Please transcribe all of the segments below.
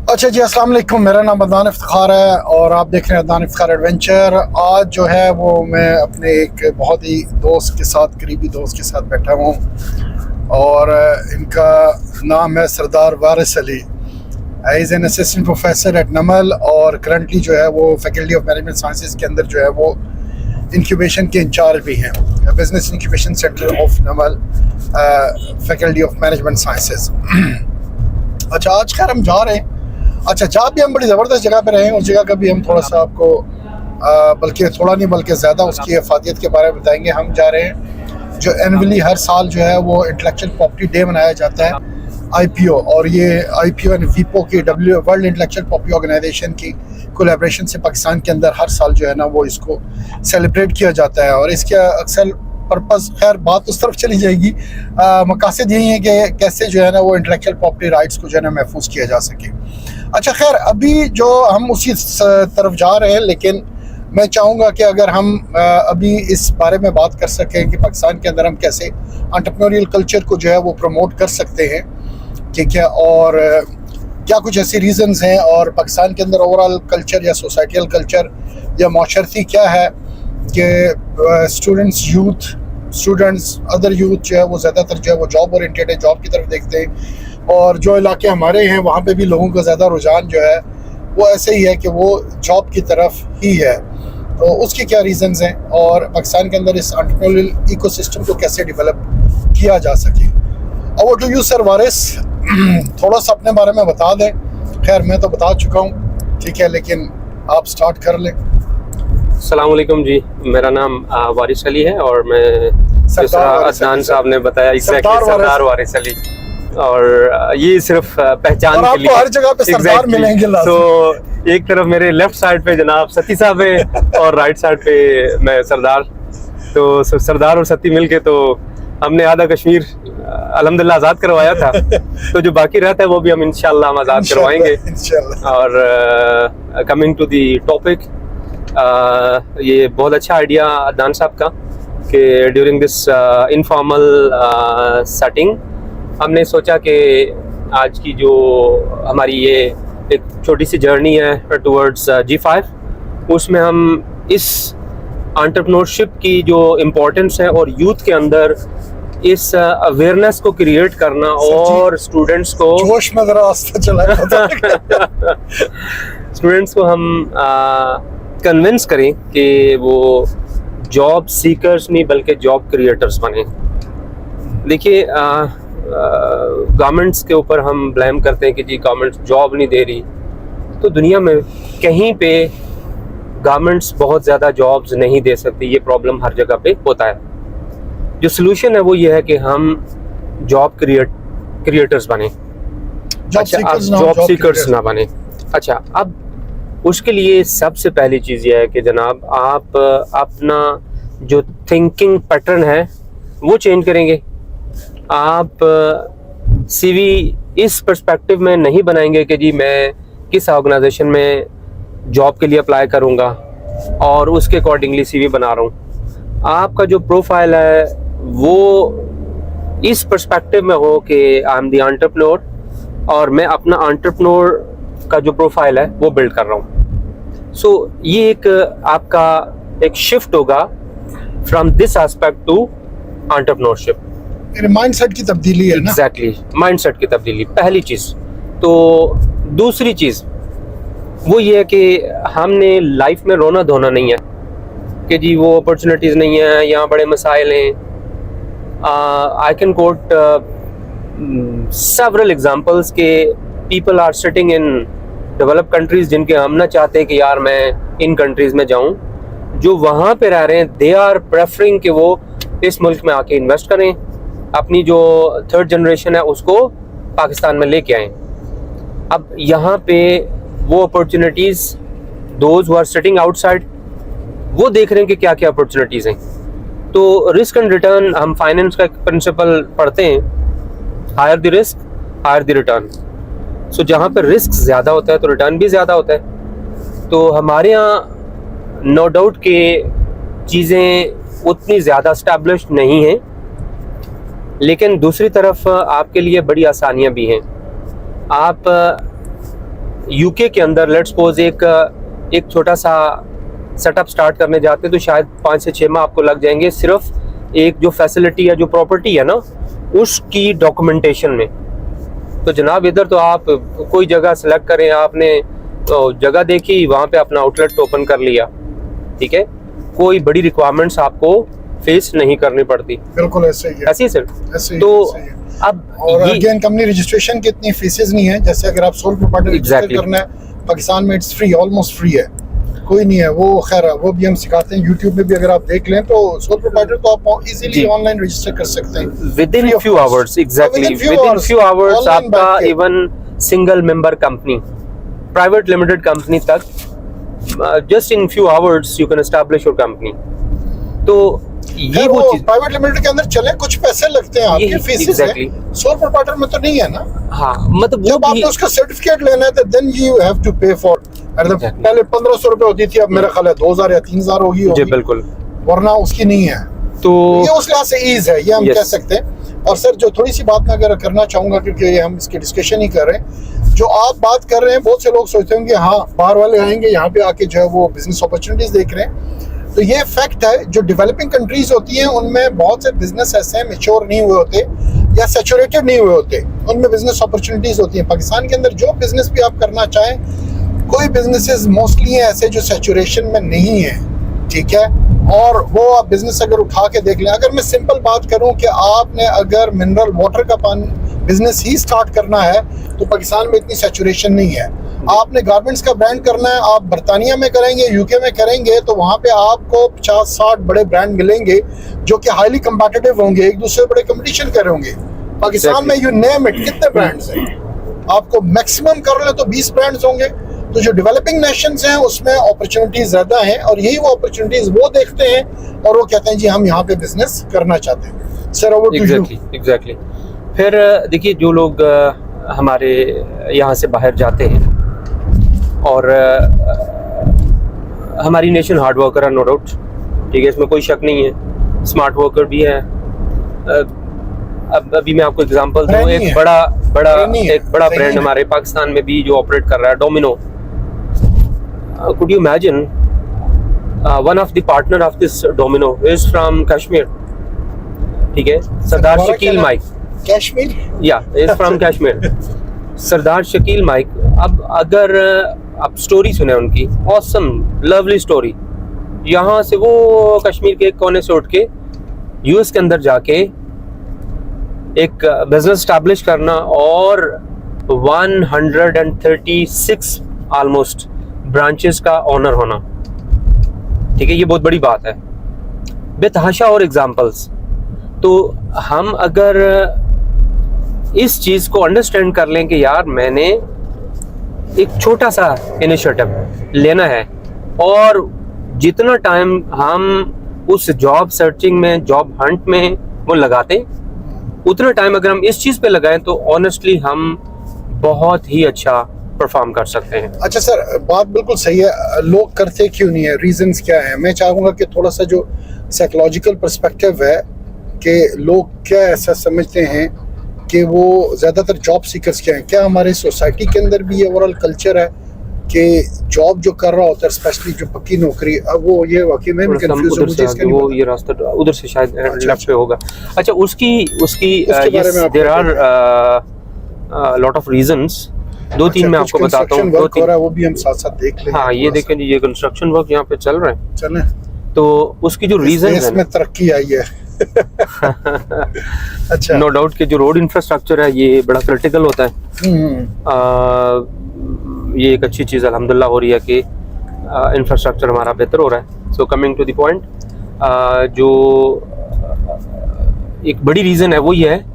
अच्छा जी, अस्सलाम वालेकुम। मेरा नाम अदनान इफ्तिखार है और आप देख रहे हैं अदनान इफ्तिखार एडवेंचर। आज जो है वो मैं अपने एक बहुत ही दोस्त के साथ, करीबी दोस्त के साथ बैठा हूँ और इनका नाम है Sardar Waris Ali. Is an assistant professor at Namal और करंटली जो है वो फैकल्टी ऑफ मैनेजमेंट साइंसेस के अंदर जो है वो इंक्यूबेशन के इंचार्ज भी हैं। Business incubation centre of Namal, faculty of management sciences. अच्छा, आज खैर हम जा रहे हैं। अच्छा, जहाँ भी हम बड़ी ज़बरदस्त जगह पे रहे हैं, उस जगह का भी हम थोड़ा सा आपको बल्कि थोड़ा नहीं बल्कि ज़्यादा उसकी अफादियत के बारे में बताएंगे। हम जा रहे हैं जो एनुअली हर साल जो है वो इंटेलेक्चुअल प्रॉपर्टी डे मनाया जाता है, IPO, और ये IPO एंड WIPO की वर्ल्ड इंटेलेक्चुअल प्रॉपर्टी ऑर्गेनाइजेशन की कोलैबोरेशन से पाकिस्तान के अंदर हर साल जो है ना वो इसको सेलिब्रेट किया जाता है। और इसका अक्सर पर्पज़, खैर बात उस तरफ चली जाएगी, मकासद यही है कि कैसे जो है ना वो इंटेलेक्चुअल प्रॉपर्टी राइट्स को जो है ना महफूज किया जा सके। अच्छा, खैर अभी जो हम उसी तरफ जा रहे हैं, लेकिन मैं चाहूँगा कि अगर हम अभी इस बारे में बात कर सकें कि पाकिस्तान के अंदर हम कैसे एंटरप्रेन्योरियल कल्चर को जो है वो प्रमोट कर सकते हैं, ठीक है, और क्या कुछ ऐसे रीज़न्स हैं, और पाकिस्तान के अंदर ओवरऑल कल्चर या सोसाइटल कल्चर या माशरती क्या है कि स्टूडेंट्स अदर यूथ जो है वो ज़्यादातर जो है वो जॉब ओरिएंटेड है, जॉब की तरफ देखते हैं, और जो इलाके हमारे हैं वहाँ पे भी लोगों का ज़्यादा रुझान जो है वो ऐसे ही है कि वो जॉब की तरफ ही है। तो उसके क्या रीज़न्स हैं और पाकिस्तान के अंदर इस एंटरप्रेन्योरियल इकोसिस्टम को कैसे डेवलप किया जा सके। ओवर टू यू सर वारिस, थोड़ा सा अपने बारे में बता दें। खैर मैं तो बता चुका हूँ, ठीक है, लेकिन आप स्टार्ट कर लें। अस्सलाम वालेकुम जी, मेरा नाम वारिस अली है और मैं अदनान साहब ने बताया सरदार वारिस अली, और ये सिर्फ पहचान के लिए हर जगह पे सरदार मिलेंगे। तो एक तरफ मेरे लेफ्ट साइड पे जनाब सती साहब है और राइट साइड पे मैं सरदार। तो सरदार और सती मिलके तो हमने आधा कश्मीर अल्हम्दुलिल्लाह आज़ाद करवाया था। तो जो बाकी रहता है वो भी हम इंशाल्लाह हम आज़ाद करवाएंगे। और कमिंग टू दी टॉपिक, ये बहुत अच्छा आइडिया अदनान साहब का कि ड्यूरिंग दिस इनफॉर्मल सेटिंग हमने सोचा कि आज की जो हमारी ये एक छोटी सी जर्नी है टुवर्ड्स G5, उसमें हम इस एंटरप्रेन्योरशिप की जो इम्पोर्टेंस है और यूथ के अंदर इस अवेयरनेस को क्रिएट करना और स्टूडेंट्स को जोश में जरा रास्ता चलाया स्टूडेंट्स को हम कन्विंस करें कि वो जॉब सीकर्स नहीं बल्कि जॉब क्रिएटर्स बने। देखिए, गवर्नमेंट्स के ऊपर हम ब्लेम करते हैं कि जी गवर्नमेंट जॉब नहीं दे रही, तो दुनिया में कहीं पे गवर्नमेंट्स बहुत ज़्यादा जॉब्स नहीं दे सकती। ये प्रॉब्लम हर जगह पे होता है। जो सोल्यूशन है वो ये है कि हम जॉब क्रिएटर्स बने। अच्छा, आप जॉब सीकर्स ना बने। अच्छा, अब उसके लिए सबसे पहली चीज़ ये है कि जनाब आप अपना जो थिंकिंग पैटर्न है वो चेंज करेंगे। आप CV इस पर्सपेक्टिव में नहीं बनाएंगे कि जी मैं किस ऑर्गेनाइजेशन में जॉब के लिए अप्लाई करूंगा और उसके अकॉर्डिंगली CV बना रहा हूँ। आपका जो प्रोफाइल है वो इस पर्सपेक्टिव में हो कि आई एम द एंटरप्रेन्योर और मैं अपना एंटरप्रेन्योर का जो प्रोफाइल है वो बिल्ड कर रहा हूँ। सो ये एक आपका एक शिफ्ट होगा from this aspect to entrepreneurship. Mindset की तब्दीली है ना। एग्जैक्टली, माइंडसेट की तब्दीली पहली चीज़। तो दूसरी चीज़ वो ये है कि हमने लाइफ में रोना धोना नहीं है कि जी वो अपॉर्चुनिटीज़ नहीं है, यहाँ बड़े मसाइल हैं। I can quote several examples के people are sitting in developed countries जिनके हम ना चाहते हैं कि यार मैं इन कंट्रीज़ में जाऊँ। जो वहाँ पे रह रहे हैं दे आर प्रेफरिंग कि वो इस मुल्क में आके इन्वेस्ट करें, अपनी जो थर्ड जनरेशन है उसको पाकिस्तान में लेके आएँ। अब यहाँ पे वो opportunities those who are sitting outside वो देख रहे हैं कि क्या क्या अपॉर्चुनिटीज़ हैं। तो रिस्क एंड रिटर्न, हम फाइनेंस का प्रिंसिपल पढ़ते हैं, higher the risk higher the return. So जहाँ पर रिस्क ज़्यादा होता है तो रिटर्न भी ज़्यादा होता है। तो हमारे यहाँ नो डाउट के चीज़ें उतनी ज़्यादा एस्टैब्लिश्ड नहीं हैं, लेकिन दूसरी तरफ आपके लिए बड़ी आसानियां भी हैं। आप यूके के अंदर लेट्स सपोज एक छोटा सा सेटअप स्टार्ट करने जाते हैं तो शायद 5 से 6 माह आपको लग जाएंगे सिर्फ एक जो फैसिलिटी या जो प्रॉपर्टी है ना उसकी डॉक्यूमेंटेशन में। तो जनाब इधर तो आप कोई जगह सेलेक्ट करें, आपने तो जगह देखी, वहाँ पे अपना आउटलेट ओपन कर लिया, ठीक है, कोई बड़ी रिक्वायरमेंट्स आपको फेस नहीं करनी पड़ती। बिल्कुल ऐसे ही है, ऐसे ही सर। ऐसे ही, तो ऐसे ही है। अब और अगेन कंपनी रजिस्ट्रेशन की इतनी फीसेस नहीं है, जैसे अगर आप सोल प्रोप्राइटर रजिस्टर करना है पाकिस्तान में इट्स फ्री, ऑलमोस्ट फ्री है, कोई नहीं है वो। खैर वो भी हम सिखाते हैं यूट्यूब में भी, अगर आप देख लें तो सोल प्रोप्राइटर तो आप इजीली ऑनलाइन रजिस्टर कर सकते हैं within few hours. Exactly within few hours आपका even single member company, private limited company तक just in few hours you can establish your company. तो ये वो चीज प्राइवेट लिमिटेड के अंदर चले, कुछ पैसे लगते हैं आपके फीसेस exactly. हैं, सोल प्रोप्राइटर में तो नहीं है ना। हाँ, मतलब जब आपने उसका सर्टिफिकेट लेना है तो देन यू हैव टू पे फॉर। पहले 1500 रुपए होती थी, अब मेरा ख्याल है 2000 या 3000 होगी। जी बिल्कुल, वरना उसकी नहीं है। तो ये उस लिहाज से ईज है, ये हम कह सकते हैं। और सर जो थोड़ी सी बात मैं अगर करना चाहूंगा, क्योंकि हम इसकी डिस्कशन ही कर रहे हैं, जो आप बात कर रहे हैं बहुत से लोग सोचते होंगे हाँ बाहर वाले आएंगे यहाँ पे आके जो है वो बिजनेस अपॉर्चुनिटीज देख रहे हैं, तो ये फैक्ट है। जो डेवलपिंग कंट्रीज होती हैं उनमें बहुत से बिजनेस ऐसे हैं मेच्योर नहीं हुए होते या सैचुरेटेड नहीं हुए होते, उनमें बिजनेस अपॉर्चुनिटीज होती हैं। पाकिस्तान के अंदर जो बिजनेस भी आप करना चाहें, कोई बिजनेसेस मोस्टली हैं ऐसे जो सैचुरेशन में नहीं है, ठीक है, और वो आप बिजनेस अगर उठा के देख लें। अगर मैं सिंपल बात करूं कि आपने अगर मिनरल वाटर का पानी बिजनेस ही स्टार्ट करना है तो पाकिस्तान में इतनी सैचुरेशन नहीं है। आपने गारमेंट्स का ब्रांड करना है, आप बरतानिया में करेंगे, यूके में करेंगे, तो वहाँ पे आपको 50-60 बड़े ब्रांड मिलेंगे जो कि हाईली कम्पिटिटिव होंगे, एक दूसरे बड़े कंपटीशन कर रहे होंगे। पाकिस्तान में यू नेम इट कितने ब्रांड्स हैं, आपको मैक्सिमम कर ले तो 20 ब्रांड्स होंगे। तो जो डेवलपिंग नेशंस हैं उसमें अपॉर्चुनिटीज ज्यादा हैं, और यही वो अपॉर्चुनिटीज वो देखते हैं और वो कहते हैं जी हम यहाँ पे बिजनेस करना चाहते हैं। Sir over to you. Exactly. फिर देखिए जो लोग हमारे यहाँ से बाहर जाते हैं, और हमारी नेशन हार्ड वर्कर है, नो डाउट, ठीक है, इसमें कोई शक नहीं है, स्मार्ट वर्कर भी है। अब अभी मैं आपको एग्जांपल दूं, एक बड़ा ब्रांड हमारे पाकिस्तान में भी जो ऑपरेट कर रहा है, Domino. Could you imagine one of the partner of this Domino is from Kashmir, ठीक है, सरदार शकील माइक। कश्मीर, या is from Kashmir, Sardar Shakeel Mike. अब अगर आप स्टोरी सुने उनकी, ऑसम लवली स्टोरी, यहाँ से वो कश्मीर के एक कोने से उठ के यूएस के अंदर जाके एक बिजनेस स्टैब्लिश करना और 136 ऑलमोस्ट ब्रांचेस का ओनर होना, ठीक है, ये बहुत बड़ी बात है। बेतहाशा और एग्जांपल्स। तो हम अगर इस चीज को अंडरस्टैंड कर लें कि यार मैंने एक छोटा सा इनिशिएटिव लेना है, और जितना टाइम हम उस जॉब सर्चिंग में, जॉब हंट में वो लगाते, उतना टाइम अगर हम इस चीज पे लगाएं तो ऑनेस्टली हम बहुत ही अच्छा परफॉर्म कर सकते हैं। अच्छा सर, बात बिल्कुल सही है। लोग करते क्यों नहीं है, रीजंस क्या है? मैं चाहूंगा कि थोड़ा सा जो साइकोलॉजिकल पर्सपेक्टिव है कि लोग क्या ऐसा समझते हैं कि वो ज़्यादातर जॉब सीकर्स क्या हैं। क्या हमारे सोसाइटी के अंदर भी ये ओवरऑल कल्चर है कि जॉब जो कर रहा होता है, स्पेशली जो पक्की नौकरी, अब वो ये वाकई में कंफ्यूज हूं, मुझे इसका नहीं पता। ये रास्ता उधर से शायद लेफ्ट पे होगा। अच्छा, उसकी there are lot of reasons, 2-3 मैं आपको बताता हूँ। 2-3 वो भी हम साथ-साथ देख लेंगे। हाँ, ये देखें जी, ये कंस्ट्रक्शन वर्क यहाँ पे चल रहा है। चलें, तो उसकी जो रीजन है, इसमें तरक्की आई है। अच्छा, नो डाउट कि जो रोड इंफ्रास्ट्रक्चर है ये बड़ा क्रिटिकल होता है। ये एक अच्छी चीज़ अल्हम्दुलिल्लाह हो रही है कि इंफ्रास्ट्रक्चर हमारा बेहतर हो रहा है। So coming to the point, जो एक बड़ी रीज़न है वो ये है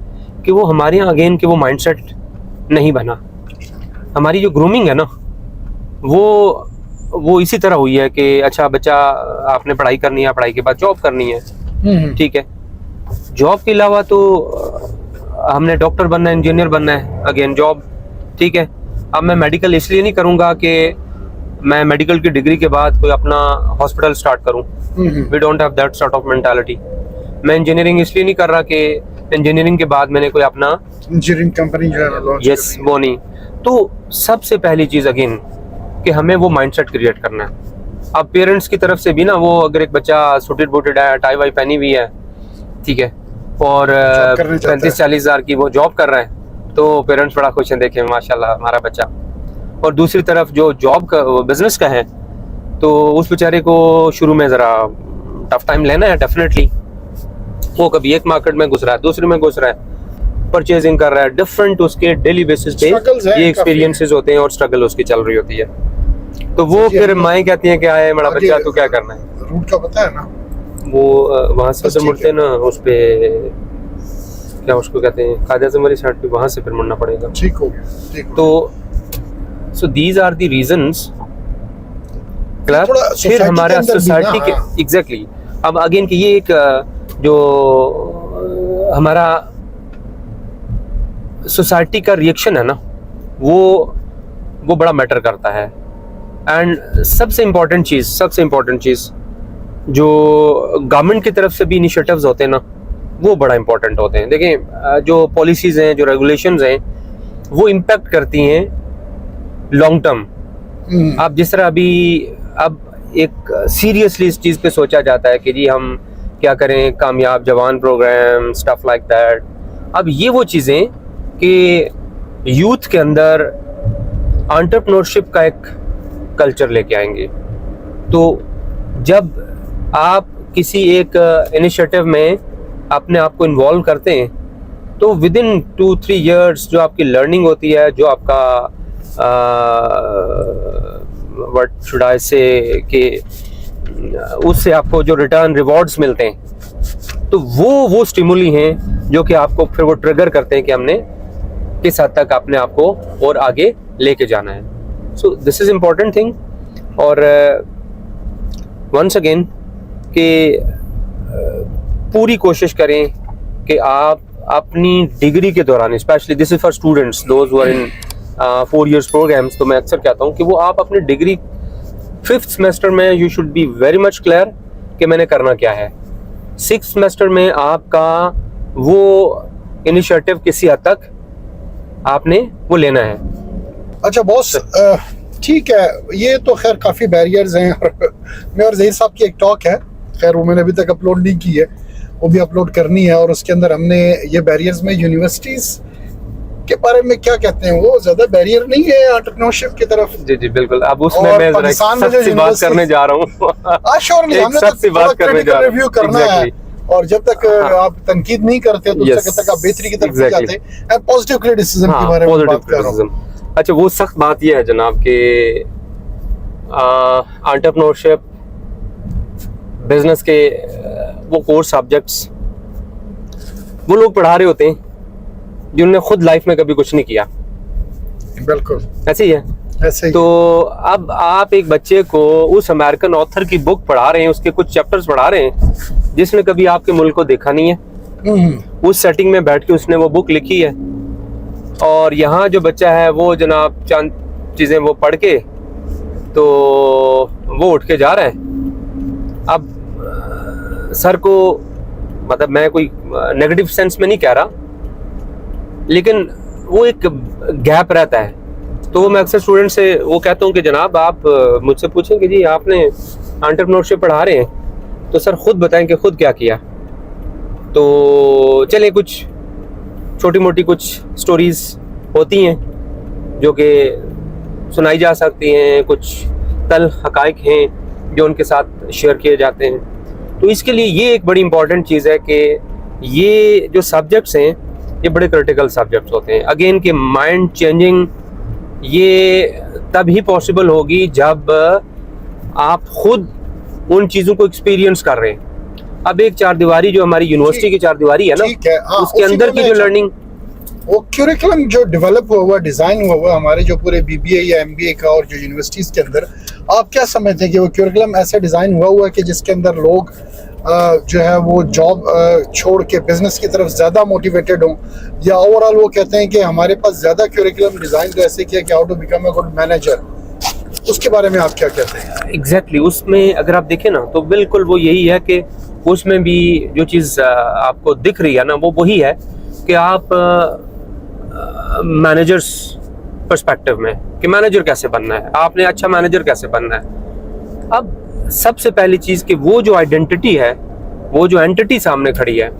कि वो हमारे यहाँ अगेन के वो माइंडसेट नहीं बना। हमारी जो ग्रूमिंग है ना, वो इसी तरह हुई है कि अच्छा बच्चा, आपने पढ़ाई करनी है, पढ़ाई के बाद जॉब करनी है, ठीक है, जॉब के अलावा तो हमने डॉक्टर बनना है, इंजीनियर बनना है, अगेन जॉब, ठीक है। अब मैं मेडिकल इसलिए नहीं करूँगा कि मैं मेडिकल की डिग्री के बाद कोई अपना हॉस्पिटल स्टार्ट करूँ, we don't have that sort of mentality. मैं इंजीनियरिंग इसलिए नहीं कर रहा कि इंजीनियरिंग के बाद मैंने कोई अपना इंजीनियरिंग कंपनी जो है, यस, वो नहीं। तो सबसे पहली चीज़ अगेन कि हमें वो माइंडसेट क्रिएट करना है। अब पेरेंट्स की तरफ से भी ना, वो अगर एक बच्चा सूटेड बूटेड है, टाई वाई पहनी हुई है, ठीक है, और 35-40 हज़ार की वो जॉब कर रहा है, तो पेरेंट्स बड़ा खुश हैं, देखें माशाल्लाह हमारा बच्चा। और दूसरी तरफ जो जॉब का बिजनेस का है, तो उस बेचारे को शुरू में ज़रा टफ टाइम लेना है डेफिनेटली। वो कभी एक मार्केट में घुस रहा है, दूसरे में घुस रहा है, परचेजिंग कर रहा है, डिफरेंट उसके डेली बेसिस पे ये एक्सपीरियंसेस होते हैं और स्ट्रगल उसकी चल रही होती है। तो वो फिर माएँ कहती हैं कि आए बड़ा बच्चा तो क्या करना है, रूट का पता है ना, वो वहाँ से फिर मुड़ते ना उस पे क्या उसको कहते हैं, कायदे आज़म वाली साइड पे, वहाँ से फिर मुड़ना पड़ेगा। ठीक हो गया। तो so these are the reasons. फिर हमारे सोसाइटी के एग्जैक्टली अब अगेन कि ये एक जो हमारा सोसाइटी का रिएक्शन है ना, वो बड़ा मैटर करता है। एंड सबसे इम्पोर्टेंट चीज़ जो गवर्नमेंट की तरफ से भी इनिशिएटिव्स होते हैं ना, वो बड़ा इम्पोर्टेंट होते हैं। देखें जो पॉलिसीज़ हैं, जो रेगुलेशंस हैं, वो इम्पैक्ट करती हैं लॉन्ग टर्म। अब जिस तरह अभी अब एक सीरियसली इस चीज़ पे सोचा जाता है कि जी हम क्या करें, कामयाब जवान प्रोग्राम, स्टफ लाइक दैट। अब ये वो चीज़ें कि यूथ के अंदर एंटरप्रेन्योरशिप का एक कल्चर लेके आएंगे। तो जब आप किसी एक इनिशिएटिव में अपने आप को इन्वॉल्व करते हैं, तो विद इन 2-3 इयर्स जो आपकी लर्निंग होती है, जो आपका व्हाट शुड आई से कि उससे आपको जो रिटर्न रिवॉर्ड्स मिलते हैं, तो वो स्टिमुली हैं जो कि आपको फिर वो ट्रिगर करते हैं कि हमने किस हद तक अपने आप को और आगे लेके जाना है। So this is important thing. और वंस अगेन कि पूरी कोशिश करें कि आप अपनी डिग्री के दौरान, specially this is for students those who are in 4 years programmes, तो मैं अक्सर कहता हूँ कि वो आप अपनी डिग्री 5th सेमेस्टर में you should be very much clear कि मैंने करना क्या है। 6th सेमेस्टर में आपका वो इनिशिएटिव किसी हद तक आपने वो लेना है। अच्छा बॉस, ठीक है, ये तो खैर काफ़ी बैरियर्स हैं। और मैं और ज़हीर साहब की एक टॉक है, खैर वो मैंने अभी तक अपलोड नहीं की है, वो भी अपलोड करनी है। और उसके अंदर हमने ये बैरियर्स में यूनिवर्सिटीज़ के बारे में क्या कहते हैं, वो ज़्यादा बैरियर नहीं है एंटरप्रेन्योरशिप की तरफ। जी जी बिल्कुल। अब उसमें मैं जरा सख्त सी बात करने जा रहा हूँ। श्योरली हमने तो रिव्यू करना है, और जब तक आप तनकीद नहीं करते तो तब तक आप बेहतरी की तरफ जाते हैं। पॉजिटिव क्रिटिसिज्म के बारे में बात कर रहा हूं। अच्छा, वो सख्त बात ये है जनाब कि एंटरप्रेन्योरशिप बिजनेस के वो कोर्स सब्जेक्ट्स वो लोग पढ़ा रहे होते हैं जिन्होंने खुद लाइफ में कभी कुछ नहीं किया। बिल्कुल ऐसे ही है, ऐसे ही। तो अब आप एक बच्चे को उस अमेरिकन ऑथर की बुक पढ़ा रहे हैं, उसके कुछ चैप्टर्स पढ़ा रहे हैं जिसने कभी आपके मुल्क को देखा नहीं है। उस सेटिंग में बैठ के उसने वो बुक लिखी है, और यहाँ जो बच्चा है वो जनाब चंद चीज़ें वो पढ़ के तो वो उठ के जा रहा है। अब सर को, मतलब मैं कोई नेगेटिव सेंस में नहीं कह रहा, लेकिन वो एक गैप रहता है। तो मैं अक्सर स्टूडेंट से वो कहता हूँ कि जनाब आप मुझसे पूछें कि जी आपने एंटरप्रेन्योरशिप पढ़ा रहे हैं, तो सर खुद बताएं कि खुद क्या किया। तो चलें, कुछ छोटी मोटी कुछ स्टोरीज होती हैं जो कि सुनाई जा सकती हैं, कुछ तल हकाइक हैं जो उनके साथ शेयर किए जाते हैं। तो इसके लिए ये एक बड़ी इंपॉर्टेंट चीज़ है कि ये जो सब्जेक्ट्स हैं ये बड़े क्रिटिकल सब्जेक्ट्स होते हैं। अगेन कि माइंड चेंजिंग ये तब ही पॉसिबल होगी जब आप खुद उन चीज़ों को एक्सपीरियंस कर रहे हैं। अब एक चारदीवारी जो हमारी यूनिवर्सिटी की चारदीवारी है ना, उसके अंदर की जो लर्निंग, वो क्यूरिकुलम जो डेवलप हुआ, डिज़ाइन हुआ हमारे जो पूरे बीबीए या एमबीए का और जो यूनिवर्सिटीज़ के अंदर, आप क्या समझते हैं कि वो क्यूरिकुलम ऐसा डिज़ाइन हुआ कि जिसके अंदर लोग जो है वो जॉब छोड़ के बिजनेस की तरफ ज़्यादा मोटिवेटेड हों, या ओवरऑल वो कहते हैं कि हमारे पास ज़्यादा क्यूरिकुलम डिज़ाइन तो ऐसे किया कि how to become a good manager? उसके बारे में आप क्या कहते हैं? एग्जैक्टली उसमें अगर आप देखें ना, तो बिल्कुल वो यही है कि उसमें भी जो चीज़ आपको दिख रही है ना, वो वही है कि आप मैनेजर्स पर्सपेक्टिव में कि मैनेजर कैसे बनना है, आपने अच्छा मैनेजर कैसे बनना है। अब सबसे पहली चीज कि वो जो आइडेंटिटी है, वो जो एंटिटी सामने खड़ी है,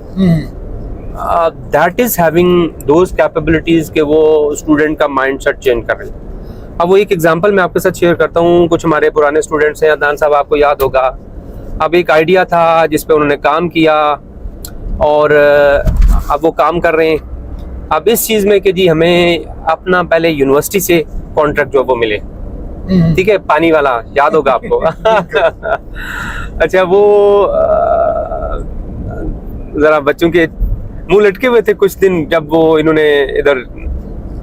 that is having those capabilities कि वो स्टूडेंट का माइंडसेट चेंज कर रही है। अब वो एक एग्जांपल मैं आपके साथ शेयर करता हूँ। कुछ हमारे पुराने स्टूडेंट्स हैं, अदनान साहब आपको याद होगा, अब एक आइडिया था जिस पे उन्होंने काम किया और अब वो काम कर रहे हैं। अब इस चीज़ में कि जी हमें अपना पहले यूनिवर्सिटी से कॉन्ट्रैक्ट जो वो मिले, ठीक है, पानी वाला, याद होगा आपको। अच्छा, वो ज़रा बच्चों के मुंह लटके हुए थे कुछ दिन, जब वो इन्होंने इधर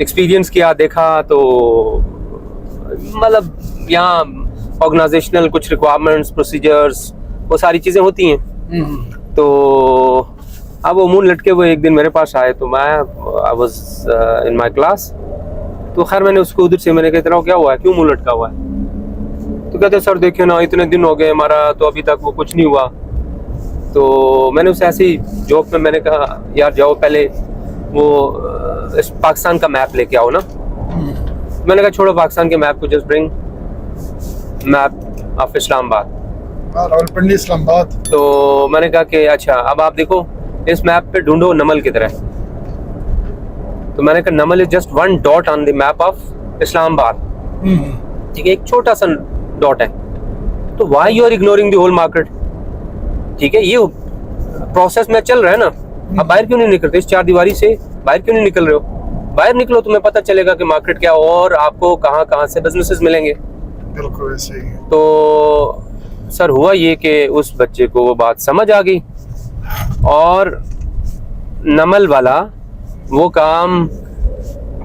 एक्सपीरियंस किया, देखा तो मतलब यहाँ ऑर्गेनाइजेशनल कुछ रिक्वायरमेंट्स, प्रोसीजर्स, वो सारी चीज़ें होती हैं। तो अब वो मुंह लटके हुए एक दिन मेरे पास आए, तो मैं I was in my class, तो खैर मैंने उसको उधर से मैंने कहा क्या हुआ है, क्यों मुंह लटका हुआ है? तो कहते सर देखिए ना, इतने दिन हो गए हमारा, तो अभी तक वो कुछ नहीं हुआ। तो मैंने उसे ऐसे ही जोक में मैंने कहा यार जाओ पहले वो पाकिस्तान का मैप लेके आओ ना। मैंने कहा छोड़ो पाकिस्तान के मैप को, just bring map of Islamabad, Rawalpindi Islamabad. तो मैंने कहा कि अच्छा अब आप देखो इस मैप पे ढूंढो नमल किधर है। तो मैंने कहा Namal is just one dot on the map of Islamabad, ठीक है, एक छोटा सा डॉट है। तो why you are ignoring the whole market? ठीक है, ये प्रोसेस में चल रहा है ना। अब बाहर क्यों नहीं निकलते, इस चार दीवारी से बाहर क्यों नहीं निकल रहे हो? बाहर निकलो, तुम्हें पता चलेगा कि मार्केट क्या और आपको कहाँ कहाँ से बिजनेसेस मिलेंगे। बिल्कुल ऐसे ही। तो सर हुआ ये कि उस बच्चे को वो बात समझ आ गई और नमल वाला वो काम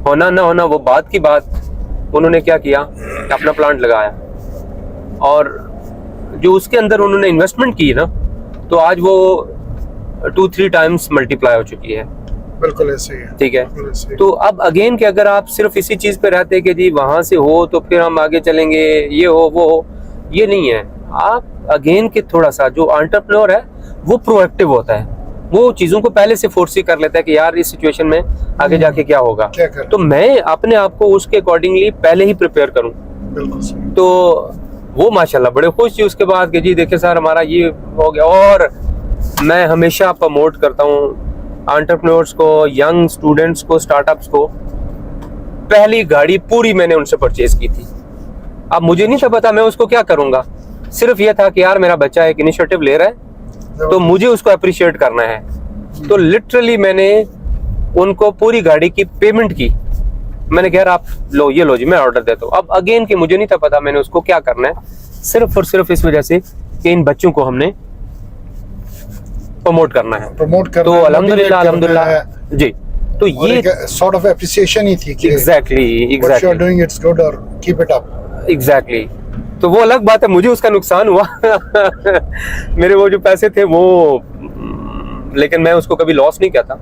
होना ना होना वो बात की बात, उन्होंने क्या किया, अपना प्लांट लगाया और जो उसके अंदर उन्होंने इन्वेस्टमेंट की ना, तो आज वो 2-3 टाइम्स मल्टीप्लाई हो चुकी है। बिल्कुल ऐसे ही है, ठीक है। तो अब अगेन कि अगर आप सिर्फ इसी चीज पे रहते कि जी वहां से हो तो फिर हम आगे चलेंगे, ये हो वो हो, ये नहीं है। आप अगेन कि थोड़ा सा जो एंटरप्रेन्योर है वो प्रोएक्टिव होता है, वो चीजों को पहले से फोर्सी कर लेता है कि यार इस सिचुएशन में आगे जाके क्या होगा, तो मैं अपने आप को उसके अकॉर्डिंगली पहले ही प्रिपेयर करूं। बिल्कुल सही। तो वो माशाल्लाह बड़े खुश थी उसके बाद कि जी देखिए सर हमारा ये हो गया। और मैं हमेशा प्रमोट करता हूँ एंटरप्रेन्योर्स को, यंग स्टूडेंट्स को, स्टार्टअप्स को। पहली गाड़ी पूरी मैंने उनसे परचेज की थी। अब मुझे नहीं था पता मैं उसको क्या करूंगा, सिर्फ ये था कि यार मेरा बच्चा एक इनिशिएटिव ले रहा है तो मुझे उसको अप्रिशिएट करना है। तो लिटरली मैंने उनको पूरी गाड़ी की पेमेंट की। मैंने कहा यार आप लो, ये लो जी, मैं ऑर्डर देता हूँ। अब अगेन कि मुझे नहीं था पता मैंने उसको क्या करना है, सिर्फ और सिर्फ इस वजह से कि इन बच्चों को हमने प्रमोट करना है। तो अल्हम्दुलिल्लाह जी, तो ये सॉर्ट ऑफ एप्रिसिएशन ही थी कि exactly what you are doing it's good और कीप इट अप। एग्जैक्टली। तो वो अलग बात है, मुझे उसका नुकसान हुआ मेरे वो जो पैसे थे वो, लेकिन मैं उसको कभी लॉस नहीं कहता,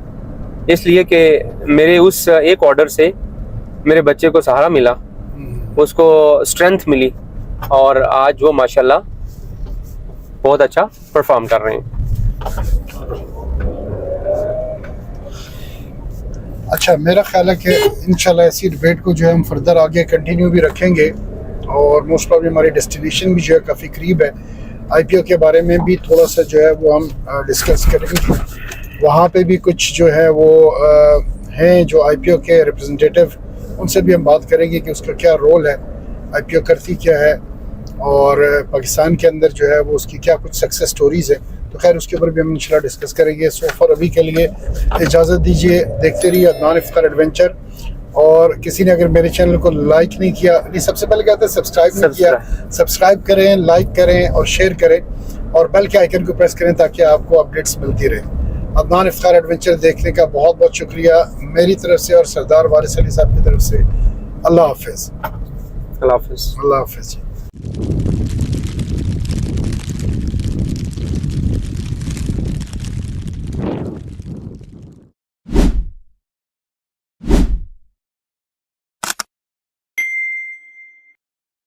इसलिए कि मेरे उस एक ऑर्डर से मेरे बच्चे को सहारा मिला, उसको स्ट्रेंथ मिली और आज वो माशाल्लाह बहुत अच्छा परफॉर्म कर रहे हैं। अच्छा, मेरा ख्याल है कि इंशाल्लाह ऐसी डिबेट को जो है हम फर्दर आगे कंटिन्यू भी रखेंगे और मोस्ट प्रॉब्ली हमारी डेस्टिनेशन भी जो है काफ़ी करीब है। आईपीओ के बारे में भी थोड़ा सा जो है वो हम डिस्कस करेंगे। वहाँ पे भी कुछ जो है वो हैं जो आईपीओ के रिप्रेजेंटेटिव, उनसे भी हम बात करेंगे कि उसका क्या रोल है, आईपीओ करती क्या है और पाकिस्तान के अंदर जो है वो उसकी क्या कुछ सक्सेस स्टोरीज़ है। तो खैर उसके ऊपर भी हम इंशाल्लाह डिस्कस करेंगे। सो फॉर अभी के लिए इजाज़त दीजिए, देखते रहिए अदनान इफ्तार एडवेंचर। और किसी ने अगर मेरे चैनल को लाइक नहीं किया, नहीं सबसे पहले कहते हैं सब्सक्राइब नहीं किया, सब्सक्राइब करें, लाइक करें और शेयर करें और बेल के आइकन को प्रेस करें ताकि आपको अपडेट्स मिलती रहे। अदनान इफ्तार एडवेंचर देखने का बहुत बहुत शुक्रिया मेरी तरफ से और सरदार वारिस अली साहब की तरफ से। अल्लाह हाफिज़। अल्लाह हाफिज़। अल्लाह हाफिज़।